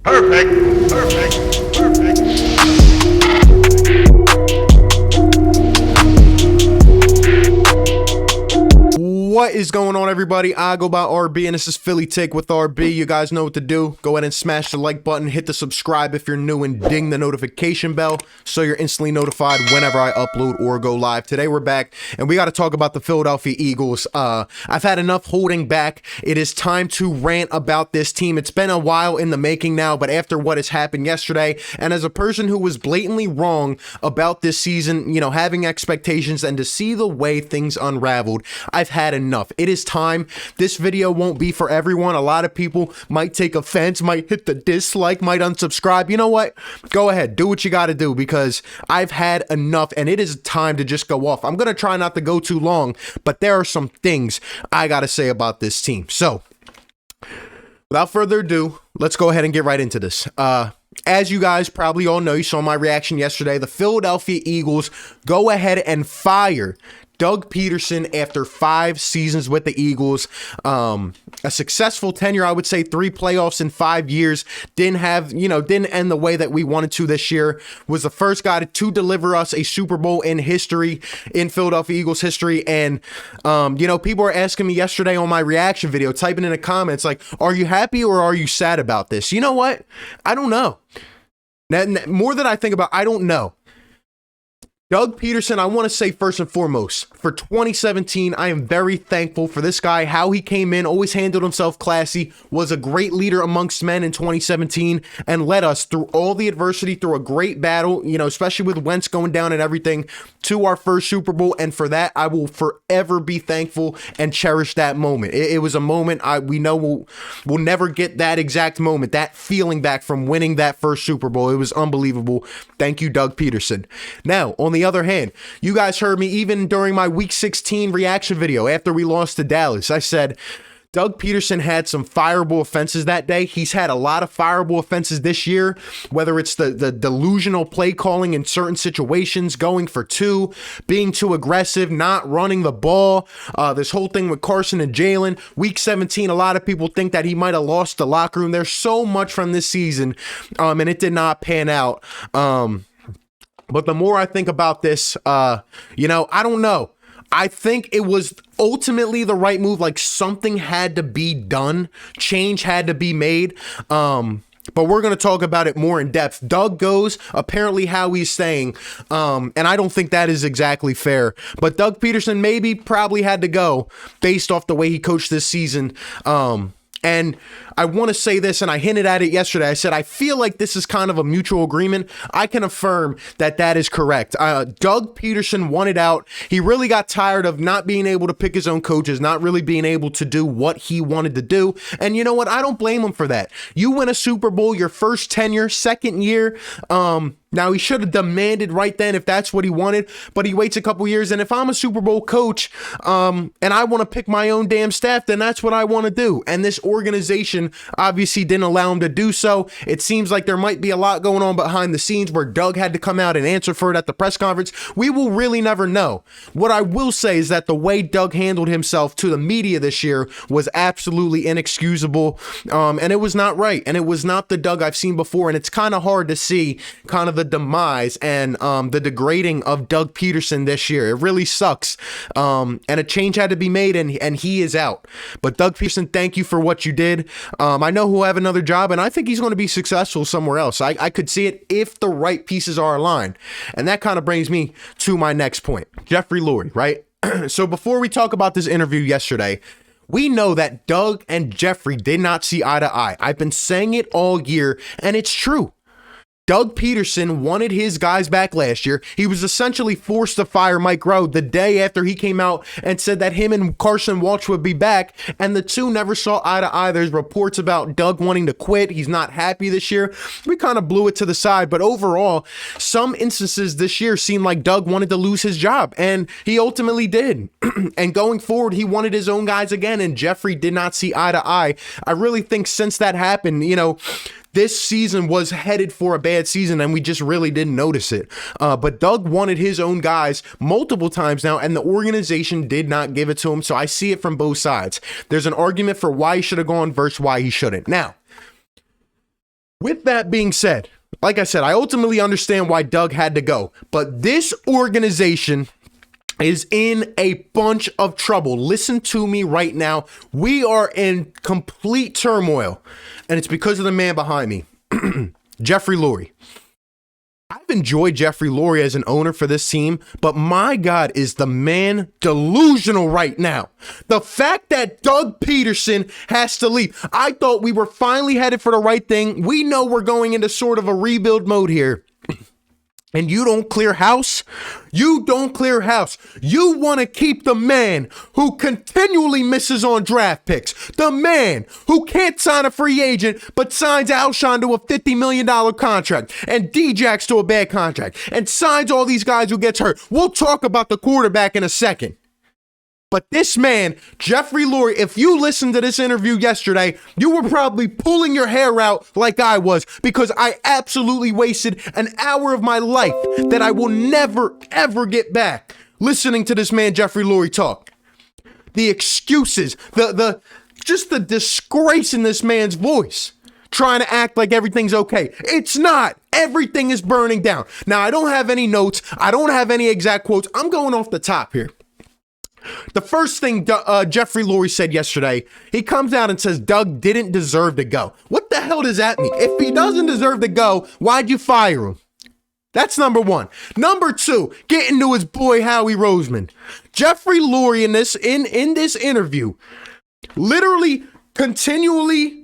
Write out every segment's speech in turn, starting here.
Perfect. Perfect. Perfect. What is going on, everybody? I go by RB, and this is Philly Take with RB. You guys know what to do. Go ahead and smash the like button, hit the subscribe if you're new, and ding the notification bell so you're instantly notified whenever I upload or go live. Today we're back, and we got to talk about the Philadelphia Eagles. I've had enough holding back. It is time to rant about this team. It's been a while in the making now, but after what has happened yesterday, and as a person who was blatantly wrong about this season, you know, having expectations, and to see the way things unraveled, I've had enough. It is time. This video won't be for everyone. A lot of people might take offense, might hit the dislike, might unsubscribe. You know what? Go ahead. Do what you got to do, because I've had enough, and it is time to just go off. I'm going to try not to go too long, but there are some things I got to say about this team. So, without further ado, let's go ahead and get right into this. As you guys probably all know, you saw my reaction yesterday. The Philadelphia Eagles go ahead and fire Doug Pederson after 5 seasons with the Eagles. A successful tenure, I would say 3 playoffs in 5 years. Didn't end the way that we wanted to this year. Was the first guy to deliver us a Super Bowl in history, in Philadelphia Eagles history. And, people were asking me yesterday on my reaction video, typing in the comments, like, are you happy or are you sad about this? You know what? I don't know. Now, more than I think about, I don't know. Doug Pederson, I want to say first and foremost, for 2017, I am very thankful for this guy, how he came in, always handled himself classy, was a great leader amongst men in 2017, and led us through all the adversity, through a great battle, especially with Wentz going down and everything, to our first Super Bowl. And for that, I will forever be thankful and cherish that moment. It was a moment we know we'll never get that exact moment, that feeling back from winning that first Super Bowl. It was unbelievable. Thank you, Doug Pederson. Now, on the other hand, you guys heard me even during my Week 16 reaction video after we lost to Dallas. I said Doug Pederson had some fireable offenses that day. He's had a lot of fireable offenses this year, whether it's the delusional play calling in certain situations, going for 2, being too aggressive, not running the ball, this whole thing with Carson and Jalen. Week 17, a lot of people think that he might have lost the locker room. There's so much from this season, and it did not pan out. But the more I think about this, I don't know. I think it was ultimately the right move. Like, something had to be done. Change had to be made. But we're going to talk about it more in depth. Doug goes, apparently Howie's saying, and I don't think that is exactly fair. But Doug Pederson probably had to go based off the way he coached this season. And I want to say this, and I hinted at it yesterday. I said, I feel like this is kind of a mutual agreement. I can affirm that that is correct. Doug Pederson wanted out. He really got tired of not being able to pick his own coaches, not really being able to do what he wanted to do. And you know what? I don't blame him for that. You win a Super Bowl, your first tenure, second year. Now, he should have demanded right then if that's what he wanted, but he waits a couple years. And if I'm a Super Bowl coach and I want to pick my own damn staff, then that's what I want to do. And this organization obviously didn't allow him to do so. It seems like there might be a lot going on behind the scenes where Doug had to come out and answer for it at the press conference. We will really never know. What I will say is that the way Doug handled himself to the media this year was absolutely inexcusable, and it was not right. And it was not the Doug I've seen before. And it's kind of hard to see kind of the demise and the degrading of Doug Pederson this year. It really sucks. And a change had to be made, and he is out. But Doug Pederson, thank you for what you did. I know he'll have another job, and I think he's going to be successful somewhere else. I could see it if the right pieces are aligned. And that kind of brings me to my next point. Jeffrey Lurie, right? So before we talk about this interview yesterday, we know that Doug and Jeffrey did not see eye to eye. I've been saying it all year, and it's true. Doug Pederson wanted his guys back last year. He was essentially forced to fire Mike Rowe the day after he came out and said that him and Carson Wentz would be back, and the two never saw eye to eye. There's reports about Doug wanting to quit. He's not happy this year. We kind of blew it to the side, but overall, some instances this year seemed like Doug wanted to lose his job, and he ultimately did. And going forward, he wanted his own guys again, and Jeffrey did not see eye to eye. I really think since that happened, this season was headed for a bad season, and we just really didn't notice it. But Doug wanted his own guys multiple times now, and the organization did not give it to him. So I see it from both sides. There's an argument for why he should have gone versus why he shouldn't. Now, With that being said, like I said, I ultimately understand why Doug had to go, but this organization is in a bunch of trouble. Listen to me right now. We are in complete turmoil, and it's because of the man behind me, Jeffrey Lurie. I've enjoyed Jeffrey Lurie as an owner for this team, but my God, is the man delusional right now. The fact that Doug Pederson has to leave. I thought we were finally headed for the right thing. We know we're going into sort of a rebuild mode here. And you don't clear house? You don't clear house. You want to keep the man who continually misses on draft picks. The man who can't sign a free agent but signs Alshon to a $50 million contract and Djax to a bad contract and signs all these guys who gets hurt. We'll talk about the quarterback in a second. But this man, Jeffrey Lurie, if you listened to this interview yesterday, you were probably pulling your hair out like I was, because I absolutely wasted an hour of my life that I will never, ever get back listening to this man, Jeffrey Lurie, talk. The excuses, just the disgrace in this man's voice, trying to act like everything's okay. It's not. Everything is burning down. Now, I don't have any notes. I don't have any exact quotes. I'm going off the top here. The first thing Jeffrey Lurie said yesterday, he comes out and says Doug didn't deserve to go. What the hell does that mean? If he doesn't deserve to go, why'd you fire him? That's number one. Number two, getting to his boy Howie Roseman. Jeffrey Lurie in this interview literally continually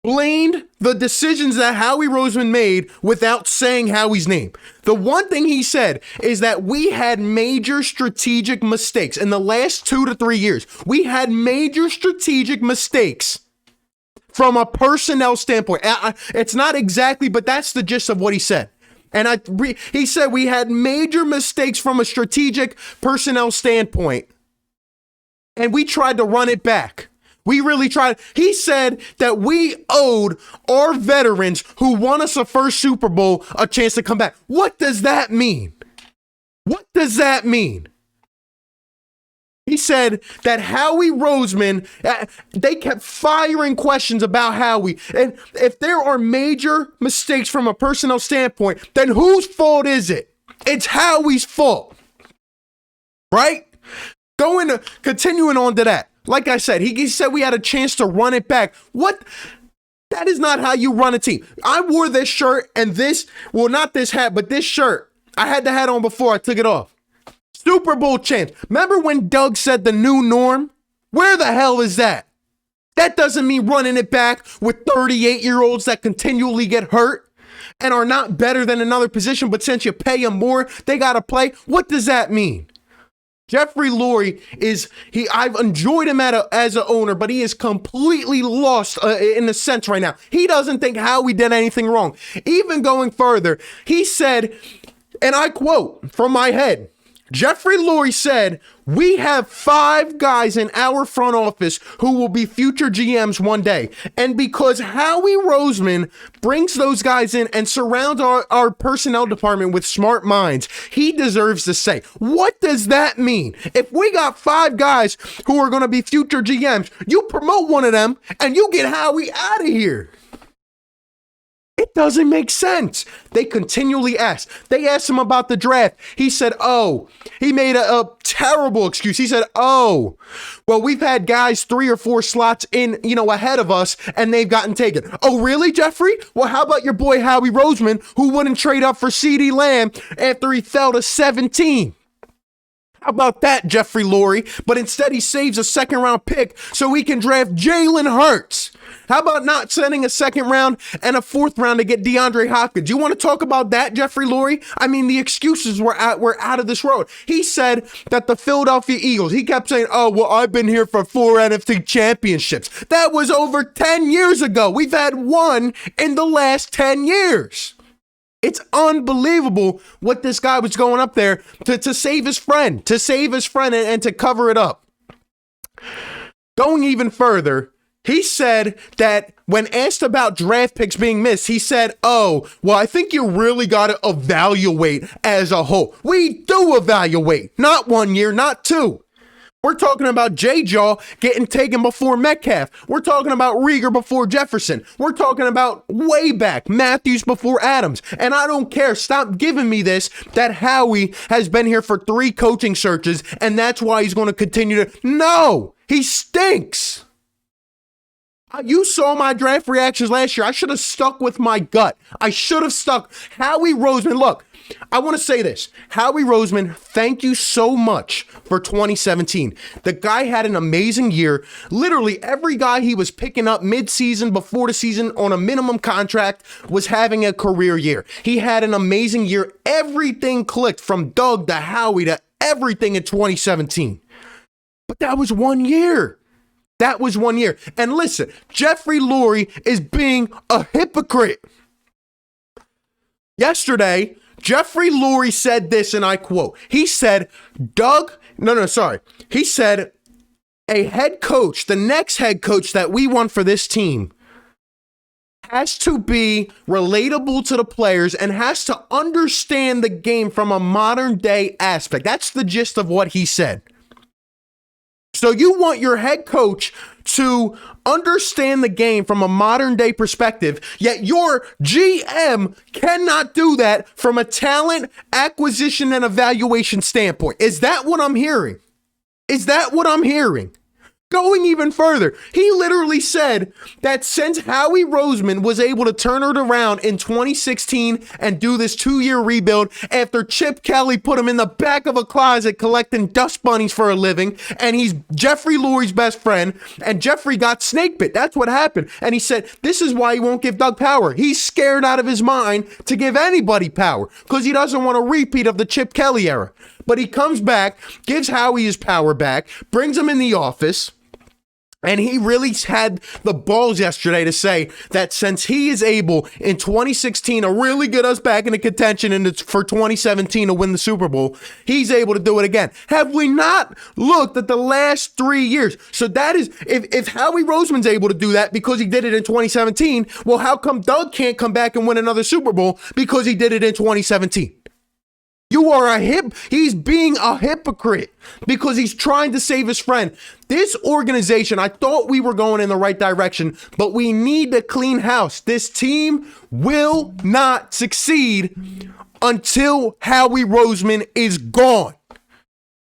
blamed the decisions that Howie Roseman made without saying Howie's name. The one thing he said is that we had major strategic mistakes in the last 2 to 3 years. We had major strategic mistakes from a personnel standpoint. It's not exactly, but that's the gist of what he said. And he said we had major mistakes from a strategic personnel standpoint, and we tried to run it back. We really tried. He said that we owed our veterans who won us a first Super Bowl a chance to come back. What does that mean? What does that mean? He said that Howie Roseman, they kept firing questions about Howie. And if there are major mistakes from a personnel standpoint, then whose fault is it? It's Howie's fault. Right? Continuing on to that. Like I said, he said we had a chance to run it back. What? That is not how you run a team. I wore this shirt and not this hat, but this shirt. I had the hat on before I took it off. Super Bowl champs. Remember when Doug said the new norm? Where the hell is that? That doesn't mean running it back with 38-year-olds that continually get hurt and are not better than another position, but since you pay them more, they got to play. What does that mean? Jeffrey Lurie I've enjoyed him as an owner, but he is completely lost in a sense right now. He doesn't think Howie did anything wrong. Even going further, he said, and I quote from my head, Jeffrey Lurie said, we have 5 guys in our front office who will be future GMs one day. And because Howie Roseman brings those guys in and surrounds our personnel department with smart minds, he deserves to say. What does that mean? If we got 5 guys who are going to be future GMs, you promote one of them and you get Howie out of here. It doesn't make sense. They continually ask. They asked him about the draft. He said, he made a terrible excuse. He said, well, we've had guys 3 or 4 slots in, ahead of us, and they've gotten taken. Oh, really, Jeffrey? Well, how about your boy Howie Roseman, who wouldn't trade up for CeeDee Lamb after he fell to 17? How about that, Jeffrey Lurie? But instead, he saves a 2nd-round pick so he can draft Jalen Hurts. How about not sending a 2nd round and a 4th round to get DeAndre Hopkins? You want to talk about that, Jeffrey Lurie? I mean, the excuses were out of this world. He said that the Philadelphia Eagles, he kept saying, I've been here for 4 NFC championships. That was over 10 years ago. We've had 1 in the last 10 years. It's unbelievable what this guy was going up there to save his friend, and to cover it up. Going even further, he said that when asked about draft picks being missed, he said, I think you really got to evaluate as a whole. We do evaluate, not 1 year, not 2. We're talking about J-Jaw getting taken before Metcalf. We're talking about Rieger before Jefferson. We're talking about way back, Matthews before Adams. And I don't care. Stop giving me this, that Howie has been here for 3 coaching searches, and that's why he's going to continue to. No, he stinks. You saw my draft reactions last year. I should have stuck with my gut. I should have stuck. Howie Roseman, look, I want to say this. Howie Roseman, thank you so much for 2017. The guy had an amazing year. Literally every guy he was picking up mid-season, before the season, on a minimum contract was having a career year. He had an amazing year. Everything clicked from Doug to Howie to everything in 2017. But that was 1 year. That was 1 year. And listen, Jeffrey Lurie is being a hypocrite. Yesterday, Jeffrey Lurie said this, and I quote. He said, He said, a head coach, the next head coach that we want for this team, has to be relatable to the players and has to understand the game from a modern day aspect. That's the gist of what he said. So you want your head coach to understand the game from a modern day perspective, yet your GM cannot do that from a talent acquisition and evaluation standpoint. Is that what I'm hearing? Is that what I'm hearing? Going even further, he literally said that since Howie Roseman was able to turn it around in 2016 and do this 2-year rebuild after Chip Kelly put him in the back of a closet collecting dust bunnies for a living, and he's Jeffrey Lurie's best friend, and Jeffrey got snake bit. That's what happened. And he said, this is why he won't give Doug power. He's scared out of his mind to give anybody power because he doesn't want a repeat of the Chip Kelly era. But he comes back, gives Howie his power back, brings him in the office, and he really had the balls yesterday to say that since he is able in 2016 to really get us back into contention and it's for 2017 to win the Super Bowl, he's able to do it again. Have we not looked at the last 3 years? So that is, if Howie Roseman's able to do that because he did it in 2017, well, how come Doug can't come back and win another Super Bowl because he did it in 2017? You are he's being a hypocrite because he's trying to save his friend. This organization, I thought we were going in the right direction, but we need to clean house. This team will not succeed until Howie Roseman is gone.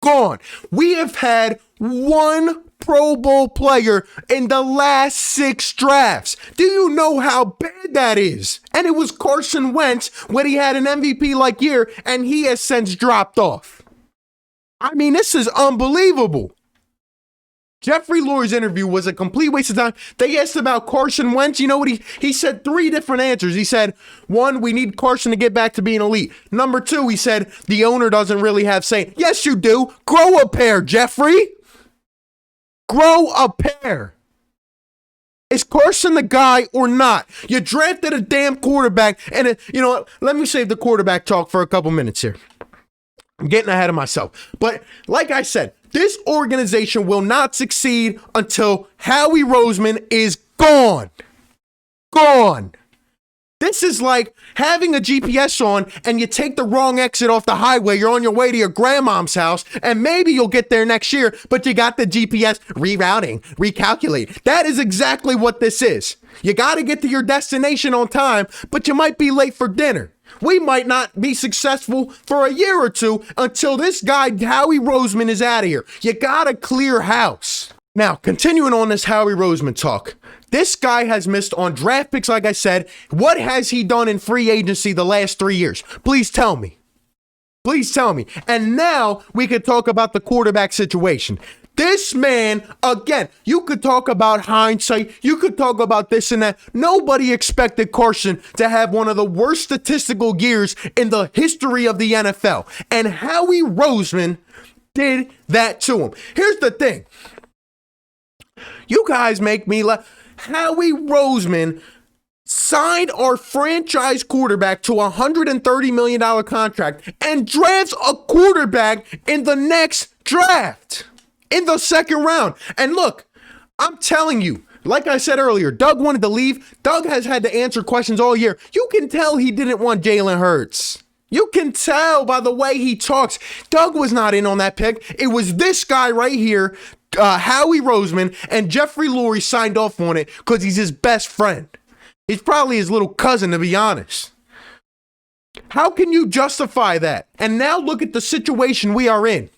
Gone. We have had one Pro Bowl player in the last 6 drafts. Do you know how bad that is? And it was Carson Wentz when he had an MVP-like year, and he has since dropped off. I mean, this is unbelievable. Jeffrey Lurie's interview was a complete waste of time. They asked about Carson Wentz. You know what he said? 3 different answers. He said, 1, we need Carson to get back to being elite. Number 2, he said, the owner doesn't really have say. Yes, you do. Grow a pair, Jeffrey. Grow a pair. Is Carson the guy or not? You drafted a damn quarterback, and you know what? Let me save the quarterback talk for a couple minutes here. I'm getting ahead of myself. But like I said, this organization will not succeed until Howie Roseman is gone. Gone. This is like having a GPS on and you take the wrong exit off the highway. You're on your way to your grandmom's house and maybe you'll get there next year, but you got the GPS rerouting, recalculate. That is exactly what this is. You got to get to your destination on time, but you might be late for dinner. We might not be successful for a year or 2 until this guy, Howie Roseman, is out of here. You got to clear house. Now, continuing on this Howie Roseman talk. This guy has missed on draft picks, like I said. What has he done in free agency the last 3 years? Please tell me. Please tell me. And now we could talk about the quarterback situation. This man, again, you could talk about hindsight. You could talk about this and that. Nobody expected Carson to have one of the worst statistical years in the history of the NFL. And Howie Roseman did that to him. Here's the thing. You guys make me laugh. Howie Roseman signed our franchise quarterback to a $130 million contract and drafts a quarterback in the next draft, in the 2nd round. And look, I'm telling you, like I said earlier, Doug wanted to leave. Doug has had to answer questions all year. You can tell he didn't want Jalen Hurts. You can tell by the way he talks. Doug was not in on that pick. It was this guy right here, Howie Roseman, and Jeffrey Lurie signed off on it because he's his best friend. He's probably his little cousin, to be honest. How can you justify that? And now look at the situation we are in.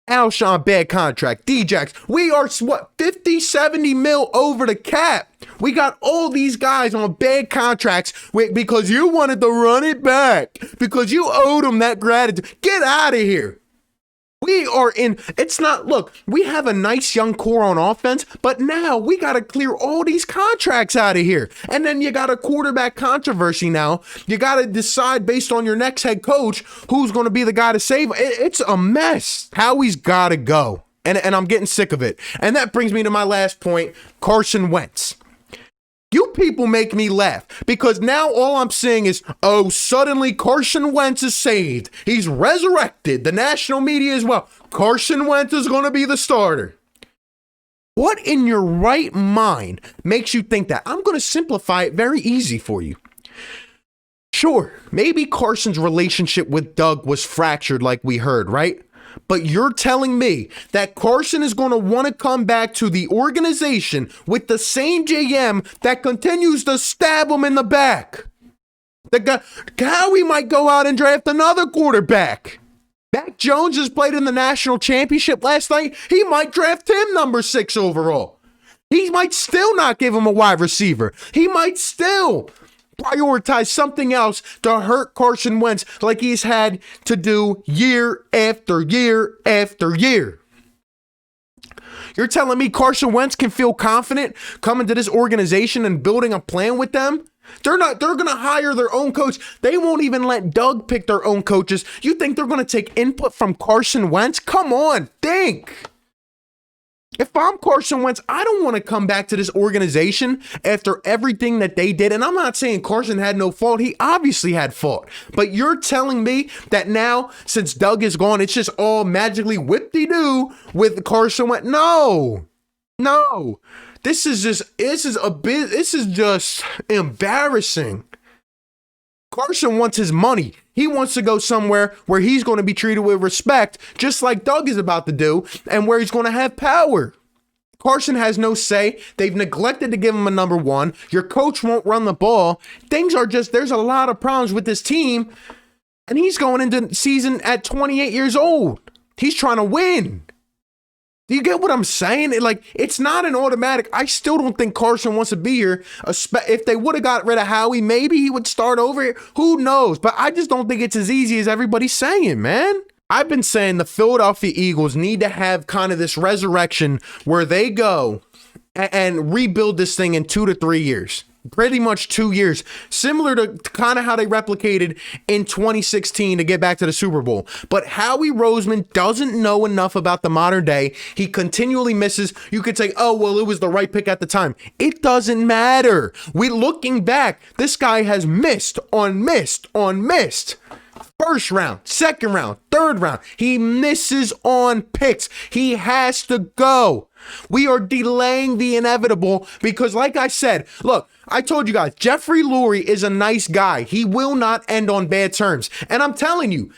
Alshon, bad contract. Djax, we are, 50, 70 mil over the cap. We got all these guys on bad contracts because you wanted to run it back, because you owed them that gratitude. Get out of here. We are in, it's not, look, we have a nice young core on offense, but now we got to clear all these contracts out of here. And then you got a quarterback controversy now. You got to decide based on your next head coach who's going to be the guy to save. It's a mess. Howie's got to go. And I'm getting sick of it. And that brings me to my last point, Carson Wentz. You people make me laugh because now all I'm seeing is, oh, suddenly Carson Wentz is saved. He's resurrected. The national media as well. Carson Wentz is going to be the starter. What in your right mind makes you think that? I'm going to simplify it very easy for you. Sure, maybe Carson's relationship with Doug was fractured like we heard, right? But you're telling me that Carson is going to want to come back to the organization with the same GM that continues to stab him in the back. The guy, Howie might go out and draft another quarterback. Mac Jones has played in the national championship last night. He might draft him number 6 overall. He might still not give him a wide receiver. He might still prioritize something else to hurt Carson Wentz like he's had to do year after year after year. You're telling me Carson Wentz can feel confident coming to this organization and building a plan with them? They're going to hire their own coach. They won't even let Doug pick their own coaches. You think they're going to take input from Carson Wentz? Come on, think. If I'm Carson Wentz, I don't want to come back to this organization after everything that they did. And I'm not saying Carson had no fault. He obviously had fault. But you're telling me that now, since Doug is gone, it's just all magically whip-de-doo with Carson Wentz? No. This is just embarrassing. Carson wants his money. He wants to go somewhere where he's going to be treated with respect, just like Doug is about to do, and where he's going to have power. Carson has no say. They've neglected to give him a number 1. Your coach won't run the ball. Things are just, there's a lot of problems with this team, and he's going into season at 28 years old. He's trying to win. Do you get what I'm saying? It's not an automatic. I still don't think Carson wants to be here. If they would have got rid of Howie, maybe he would start over here. Who knows? But I just don't think it's as easy as everybody's saying, man. I've been saying the Philadelphia Eagles need to have kind of this resurrection where they go and rebuild this thing in 2 to 3 years. Pretty much 2 years, similar to kind of how they replicated in 2016 to get back to the Super Bowl. But Howie Roseman doesn't know enough about the modern day. He continually misses. You could say, oh, well, it was the right pick at the time. It doesn't matter. Looking back, this guy has missed on missed on missed. First round, second round, third round. He misses on picks. He has to go. We are delaying the inevitable because, like I said, look, I told you guys, Jeffrey Lurie is a nice guy. He will not end on bad terms. And I'm telling you,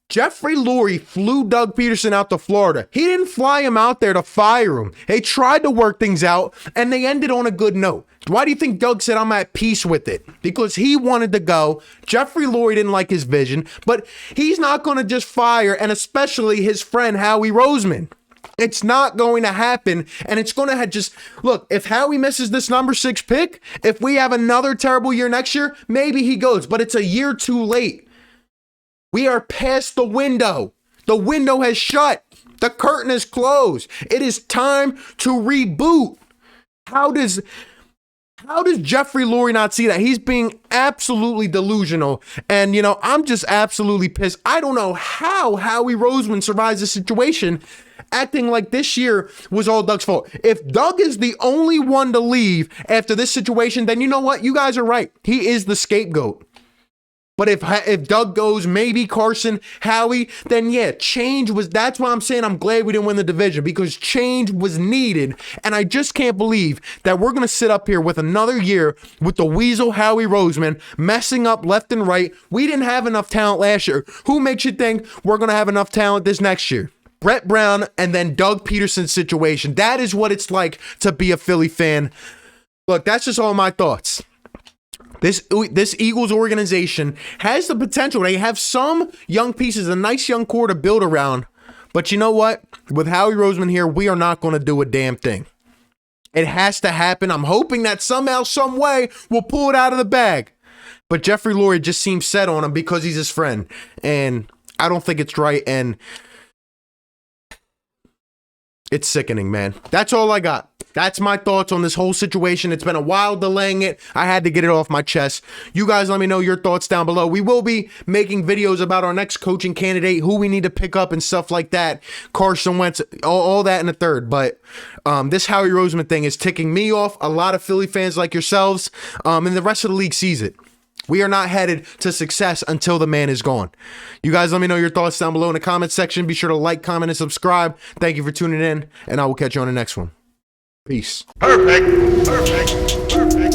Jeffrey Lurie flew Doug Pederson out to Florida. He didn't fly him out there to fire him. They tried to work things out, and they ended on a good note. Why do you think Doug said I'm at peace with it? Because he wanted to go. Jeffrey Lurie didn't like his vision, but he's not going to just fire, and especially his friend Howie Roseman. It's not going to happen, and it's going to just, look, if Howie misses this number 6 pick, if we have another terrible year next year, maybe he goes, but it's a year too late. We are past the window. The window has shut. The curtain is closed. It is time to reboot. How does Jeffrey Lurie not see that? He's being absolutely delusional. And, I'm just absolutely pissed. I don't know how Howie Roseman survives this situation, acting like this year was all Doug's fault. If Doug is the only one to leave after this situation, then you know what? You guys are right. He is the scapegoat. But if Doug goes, maybe Carson, Howie, then yeah, that's why I'm saying I'm glad we didn't win the division, because change was needed. And I just can't believe that we're going to sit up here with another year with the Weasel Howie Roseman messing up left and right. We didn't have enough talent last year. Who makes you think we're going to have enough talent this next year? Brett Brown and then Doug Pederson situation. That is what it's like to be a Philly fan. Look, that's just all my thoughts. This Eagles organization has the potential. They have some young pieces, a nice young core to build around. But you know what? With Howie Roseman here, we are not going to do a damn thing. It has to happen. I'm hoping that somehow, some way, we'll pull it out of the bag. But Jeffrey Lurie just seems set on him because he's his friend. And I don't think it's right. And it's sickening, man. That's all I got. That's my thoughts on this whole situation. It's been a while delaying it. I had to get it off my chest. You guys let me know your thoughts down below. We will be making videos about our next coaching candidate, who we need to pick up and stuff like that. Carson Wentz, all that in a third. But this Howie Roseman thing is ticking me off. A lot of Philly fans like yourselves and the rest of the league sees it. We are not headed to success until the man is gone. You guys let me know your thoughts down below in the comment section. Be sure to like, comment, and subscribe. Thank you for tuning in, and I will catch you on the next one. Peace. Perfect. Perfect. Perfect.